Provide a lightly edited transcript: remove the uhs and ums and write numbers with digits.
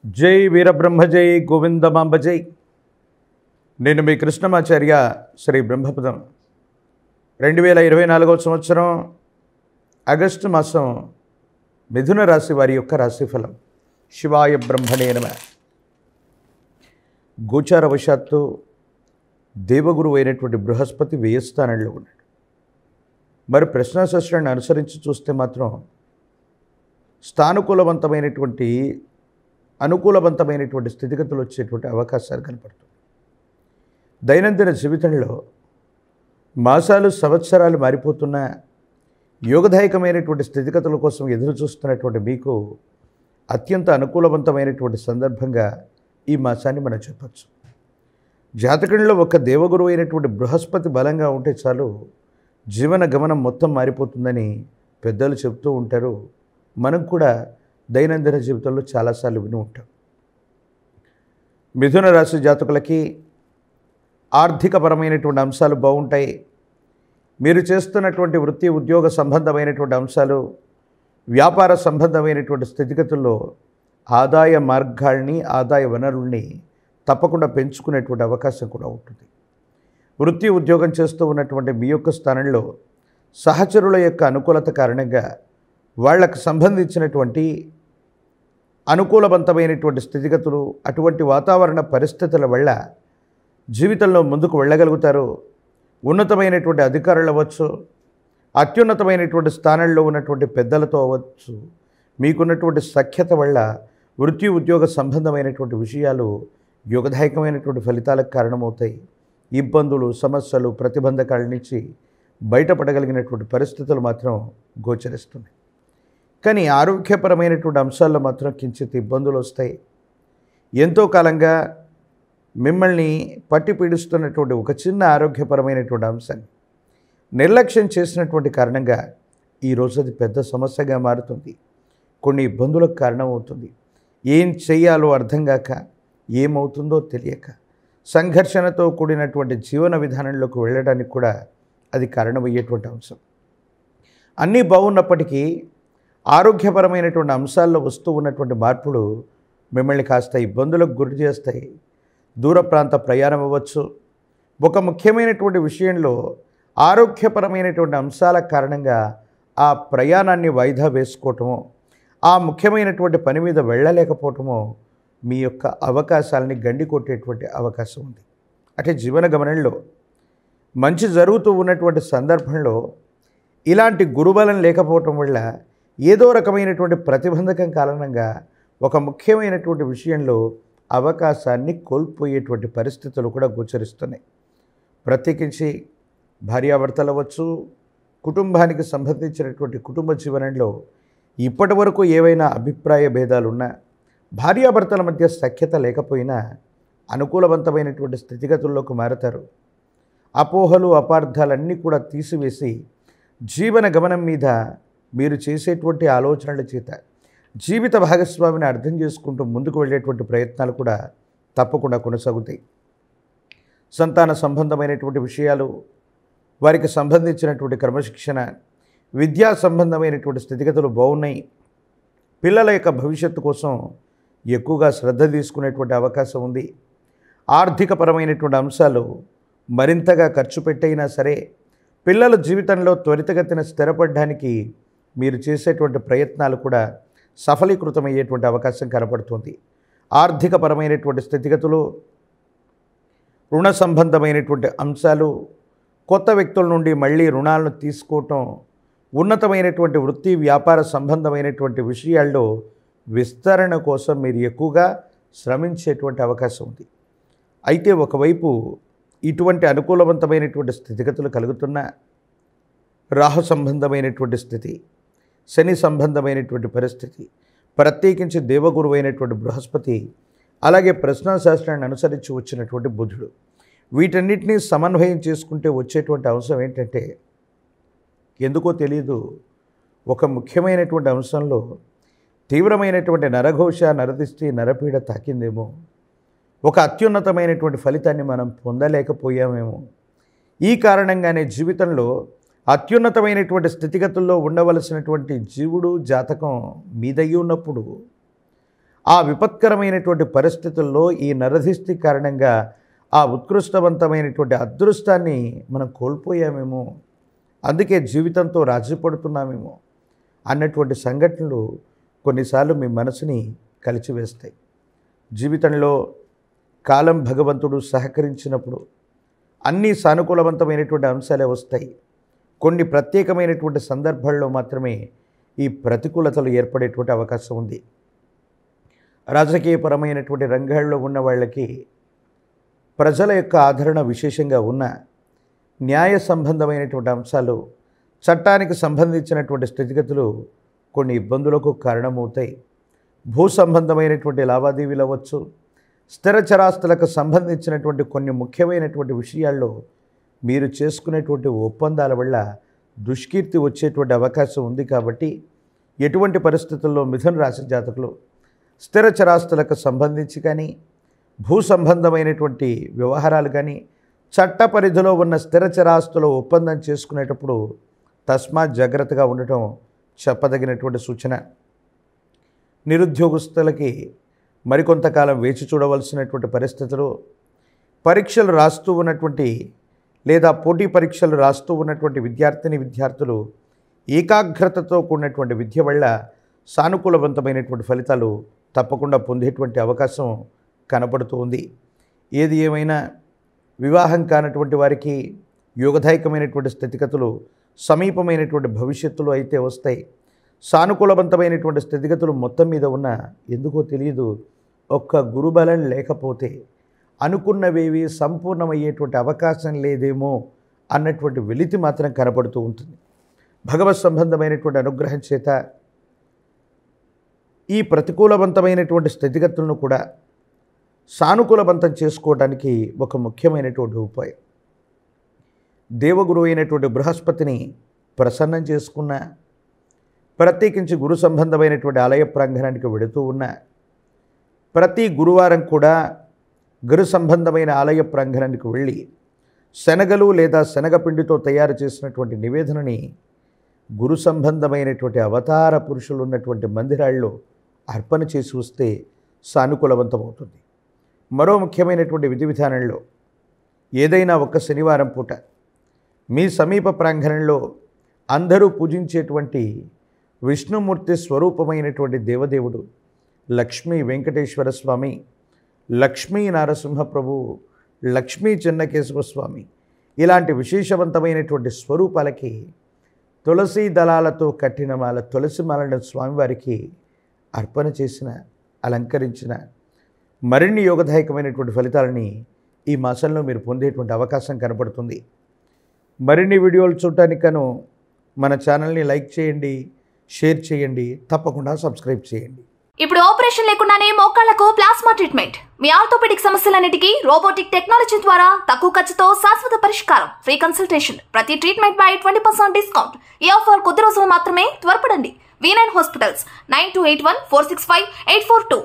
జై వీరబ్రహ్మ జై గోవిందమాంబ జై. నేను మీ కృష్ణమాచార్య శ్రీ బ్రహ్మపదం. 2024వ సంవత్సరం ఆగస్టు మాసం మిథున రాశి వారి యొక్క రాశిఫలం. శివాయ బ్రహ్మణే నమః. గోచారవశాత్తు దేవగురువు అయినటువంటి బృహస్పతి వ్యయస్థానంలో ఉన్నాడు. మరి ప్రశ్నాశాస్త్రాన్ని అనుసరించి చూస్తే మాత్రం అనుకూలవంతమైనటువంటి స్థితిగతులు వచ్చేటువంటి అవకాశాలు కనపడుతుంది. దైనందిన జీవితంలో మాసాలు సంవత్సరాలు మారిపోతున్న యోగదాయకమైనటువంటి స్థితిగతుల కోసం ఎదురు చూస్తున్నటువంటి మీకు అత్యంత అనుకూలవంతమైనటువంటి సందర్భంగా ఈ మాసాన్ని మనం చెప్పచ్చు. జాతకంలో ఒక దేవగురువు అయినటువంటి బృహస్పతి బలంగా ఉంటే చాలు జీవన గమనం మొత్తం మారిపోతుందని పెద్దలు చెప్తూ ఉంటారు. మనం కూడా దైనందిన జీవితంలో చాలాసార్లు విని ఉంటాం. మిథున రాశి జాతకులకి ఆర్థికపరమైనటువంటి అంశాలు బాగుంటాయి. మీరు చేస్తున్నటువంటి వృత్తి ఉద్యోగ సంబంధమైనటువంటి అంశాలు, వ్యాపార సంబంధమైనటువంటి స్థితిగతుల్లో ఆదాయ మార్గాల్ని, ఆదాయ వనరుల్ని తప్పకుండా పెంచుకునేటువంటి అవకాశం కూడా ఉంటుంది. వృత్తి ఉద్యోగం చేస్తూ ఉన్నటువంటి మీ యొక్క స్థానంలో సహచరుల యొక్క అనుకూలత కారణంగా వాళ్లకు సంబంధించినటువంటి అనుకూలవంతమైనటువంటి స్థితిగతులు, అటువంటి వాతావరణ పరిస్థితుల వల్ల జీవితంలో ముందుకు వెళ్ళగలుగుతారు. ఉన్నతమైనటువంటి అధికారులు అవ్వచ్చు, అత్యున్నతమైనటువంటి స్థానంలో ఉన్నటువంటి పెద్దలతో అవ్వచ్చు, మీకున్నటువంటి సఖ్యత వల్ల వృత్తి ఉద్యోగ సంబంధమైనటువంటి విషయాలు యోగదాయకమైనటువంటి ఫలితాలకు కారణమవుతాయి. ఇబ్బందులు, సమస్యలు, ప్రతిబంధకాల నుంచి బయటపడగలిగినటువంటి పరిస్థితులు మాత్రం గోచరిస్తున్నాయి. కానీ ఆరోగ్యపరమైనటువంటి అంశాల్లో మాత్రం కించిత్ ఇబ్బందులు వస్తాయి. ఎంతో కాలంగా మిమ్మల్ని పట్టి పీడిస్తున్నటువంటి ఒక చిన్న ఆరోగ్యపరమైనటువంటి అంశాన్ని నిర్లక్ష్యం చేసినటువంటి కారణంగా ఈరోజు అది పెద్ద సమస్యగా మారుతుంది. కొన్ని ఇబ్బందులకు కారణమవుతుంది. ఏం చేయాలో అర్థం కాక, ఏమవుతుందో తెలియక సంఘర్షణతో కూడినటువంటి జీవన విధానంలోకి వెళ్ళడానికి కూడా అది కారణమయ్యేటువంటి అంశం. అన్నీ బాగున్నప్పటికీ ఆరోగ్యపరమైనటువంటి అంశాల్లో వస్తూ ఉన్నటువంటి మార్పులు మిమ్మల్ని కాస్త ఇబ్బందులకు గురి చేస్తాయి. దూర ప్రాంత ప్రయాణం అవ్వచ్చు. ఒక ముఖ్యమైనటువంటి విషయంలో ఆరోగ్యపరమైనటువంటి అంశాల కారణంగా ఆ ప్రయాణాన్ని వాయిదా వేసుకోవటమో, ఆ ముఖ్యమైనటువంటి పని మీద వెళ్ళలేకపోవటమో మీ యొక్క అవకాశాలని గండి కొట్టేటువంటి అవకాశం ఉంది. అంటే జీవన గమనంలో మంచి జరుగుతూ ఉన్నటువంటి సందర్భంలో ఇలాంటి గురుబలం లేకపోవటం వల్ల ఏదో రకమైనటువంటి ప్రతిబంధకం కారణంగా ఒక ముఖ్యమైనటువంటి విషయంలో అవకాశాన్ని కోల్పోయేటువంటి పరిస్థితులు కూడా గోచరిస్తున్నాయి. ప్రత్యేకించి భార్యాభర్తలు అవ్వచ్చు, కుటుంబానికి సంబంధించినటువంటి కుటుంబ జీవనంలో ఇప్పటి వరకు ఏవైనా అభిప్రాయ భేదాలున్నా, భార్యాభర్తల మధ్య సఖ్యత లేకపోయినా అనుకూలవంతమైనటువంటి స్థితిగతుల్లోకి మారతారు. అపోహలు, అపార్థాలన్నీ కూడా తీసివేసి జీవన గమనం మీద మీరు చేసేటువంటి ఆలోచనల చేత జీవిత భాగస్వామిని అర్థం చేసుకుంటూ ముందుకు వెళ్ళేటువంటి ప్రయత్నాలు కూడా తప్పకుండా కొనసాగుతాయి. సంతాన సంబంధమైనటువంటి విషయాలు, వారికి సంబంధించినటువంటి క్రమశిక్షణ, విద్యా సంబంధమైనటువంటి స్థితిగతులు బాగున్నాయి. పిల్లల యొక్క భవిష్యత్తు కోసం ఎక్కువగా శ్రద్ధ తీసుకునేటువంటి అవకాశం ఉంది. ఆర్థికపరమైనటువంటి అంశాలు మరింతగా ఖర్చు పెట్టైనా సరే పిల్లల జీవితంలో త్వరితగతిన స్థిరపడడానికి మీరు చేసేటువంటి ప్రయత్నాలు కూడా సఫలీకృతమయ్యేటువంటి అవకాశం కనపడుతుంది. ఆర్థికపరమైనటువంటి స్థితిగతులు, రుణ సంబంధమైనటువంటి అంశాలు, కొత్త వ్యక్తుల నుండి మళ్ళీ రుణాలను తీసుకోవటం, ఉన్నతమైనటువంటి వృత్తి వ్యాపార సంబంధమైనటువంటి విషయాల్లో విస్తరణ కోసం మీరు ఎక్కువగా శ్రమించేటువంటి అవకాశం ఉంది. అయితే ఒకవైపు ఇటువంటి అనుకూలవంతమైనటువంటి స్థితిగతులు కలుగుతున్న రాహు సంబంధమైనటువంటి స్థితి, శని సంబంధమైనటువంటి పరిస్థితి, ప్రత్యేకించి దేవగురువు అయినటువంటి బృహస్పతి, అలాగే ప్రశ్నాశాస్త్రాన్ని అనుసరించి వచ్చినటువంటి బుధుడు, వీటన్నిటినీ సమన్వయం చేసుకుంటే వచ్చేటువంటి అంశం ఏంటంటే, ఎందుకో తెలియదు, ఒక ముఖ్యమైనటువంటి అంశంలో తీవ్రమైనటువంటి నరఘోష, నరదిష్టి, నరపీడ తాకిందేమో, ఒక అత్యున్నతమైనటువంటి ఫలితాన్ని మనం పొందలేకపోయామేమో. ఈ కారణంగానే జీవితంలో అత్యున్నతమైనటువంటి స్థితిగతుల్లో ఉండవలసినటువంటి జీవుడు జాతకం మీదయ్యి ఉన్నప్పుడు ఆ విపత్కరమైనటువంటి పరిస్థితుల్లో ఈ నరదిష్టి కారణంగా ఆ ఉత్కృష్టవంతమైనటువంటి అదృష్టాన్ని మనం కోల్పోయామేమో, అందుకే జీవితంతో రాజీ పడుతున్నామేమో అన్నటువంటి సంఘటనలు కొన్నిసార్లు మీ మనసుని కలిచివేస్తాయి. జీవితంలో కాలం భగవంతుడు సహకరించినప్పుడు అన్నీ సానుకూలవంతమైనటువంటి అంశాలే వస్తాయి. కొన్ని ప్రత్యేకమైనటువంటి సందర్భాల్లో మాత్రమే ఈ ప్రతికూలతలు ఏర్పడేటువంటి అవకాశం ఉంది. రాజకీయపరమైనటువంటి రంగాల్లో ఉన్న వాళ్ళకి ప్రజల యొక్క ఆదరణ విశేషంగా ఉన్న న్యాయ సంబంధమైనటువంటి అంశాలు, చట్టానికి సంబంధించినటువంటి స్థితిగతులు కొన్ని ఇబ్బందులకు కారణమవుతాయి. భూ సంబంధమైనటువంటి లావాదేవీలు అవ్వచ్చు, స్థిర చరాస్తులకు సంబంధించినటువంటి కొన్ని ముఖ్యమైనటువంటి విషయాల్లో మీరు చేసుకునేటువంటి ఒప్పందాల వల్ల దుష్కీర్తి వచ్చేటువంటి అవకాశం ఉంది. కాబట్టి ఎటువంటి పరిస్థితుల్లో మిథున రాశి జాతకులు స్థిర చరాస్తులకు సంబంధించి కానీ, భూ సంబంధమైనటువంటి వ్యవహారాలు కానీ, చట్ట పరిధిలో ఉన్న స్థిర చరాస్తుల ఒప్పందం చేసుకునేటప్పుడు తస్మాత్ జాగ్రత్తగా ఉండటం చెప్పదగినటువంటి సూచన. నిరుద్యోగస్తులకి మరికొంతకాలం వేచి చూడవలసినటువంటి పరిస్థితులు, పరీక్షలు రాస్తూ ఉన్నటువంటి లేదా పోటీ పరీక్షలు రాస్తూ ఉన్నటువంటి విద్యార్థులు ఏకాగ్రతతో కూడినటువంటి విద్య వల్ల సానుకూలవంతమైనటువంటి ఫలితాలు తప్పకుండా పొందేటువంటి అవకాశం కనపడుతూ ఉంది. ఏది ఏమైనా వివాహం కానటువంటి వారికి యోగదాయకమైనటువంటి స్థితిగతులు సమీపమైనటువంటి భవిష్యత్తులో అయితే వస్తాయి. సానుకూలవంతమైనటువంటి స్థితిగతులు మొత్తం మీద ఉన్న ఎందుకో తెలియదు, ఒక్క గురుబలం లేకపోతే అనుకున్నవేవి సంపూర్ణమయ్యేటువంటి అవకాశం లేదేమో అన్నటువంటి వెలితి మాత్రం కనపడుతూ ఉంటుంది. భగవత్ సంబంధమైనటువంటి అనుగ్రహం చేత ఈ ప్రతికూలవంతమైనటువంటి స్థితిగతులను కూడా సానుకూలవంతం చేసుకోవడానికి ఒక ముఖ్యమైనటువంటి ఉపాయం, దేవగురు అయినటువంటి బృహస్పతిని ప్రసన్నం చేసుకున్న, ప్రత్యేకించి గురు సంబంధమైనటువంటి ఆలయ ప్రాంగణానికి వెళుతూ ఉన్న, ప్రతి గురువారం కూడా గురు సంబంధమైన ఆలయ ప్రాంగణానికి వెళ్ళి శనగలు లేదా శనగపిండితో తయారు చేసినటువంటి నివేదనని గురు సంబంధమైనటువంటి అవతార పురుషులు ఉన్నటువంటి మందిరాల్లో అర్పణ చేసి వస్తే సానుకూలవంతమవుతుంది. మరో ముఖ్యమైనటువంటి విధి విధానంలో ఏదైనా ఒక శనివారం పూట మీ సమీప ప్రాంగణంలో అందరూ పూజించేటువంటి విష్ణుమూర్తి స్వరూపమైనటువంటి దేవదేవుడు లక్ష్మీ వెంకటేశ్వర స్వామి, లక్ష్మీ నరసింహప్రభు, లక్ష్మీ చెన్నకేశవ స్వామి ఇలాంటి విశేషవంతమైనటువంటి స్వరూపాలకి తులసి దళాలతో కట్టిన మాల తులసి మాలను స్వామివారికి అర్పణ చేసిన, అలంకరించిన మరిన్ని యోగదాయకమైనటువంటి ఫలితాలని ఈ మాసంలో మీరు పొందేటువంటి అవకాశం కనపడుతుంది. మరిన్ని వీడియోలు చూడటానికి గాను మన ఛానల్ని లైక్ చేయండి, షేర్ చేయండి, తప్పకుండా సబ్స్క్రైబ్ చేయండి. ఇప్పుడు ఆపరేషన్ లేకుండానే మోకాళ్లకు ప్లాస్మా ట్రీట్మెంట్, మీ ఆర్థోపెడిక్ సమస్యలన్నిటికీ రోబోటిక్ టెక్నాలజీ ద్వారా తక్కువ ఖర్చుతో శాశ్వత పరిష్కారం, ఫ్రీ కన్సల్టేషన్, ప్రతి ట్రీట్మెంట్ పై 20% డిస్కౌంట్. ఈ ఆఫర్ కొద్ది రోజులు మాత్రమే, త్వరపడండి. V9 hospitals 9281465842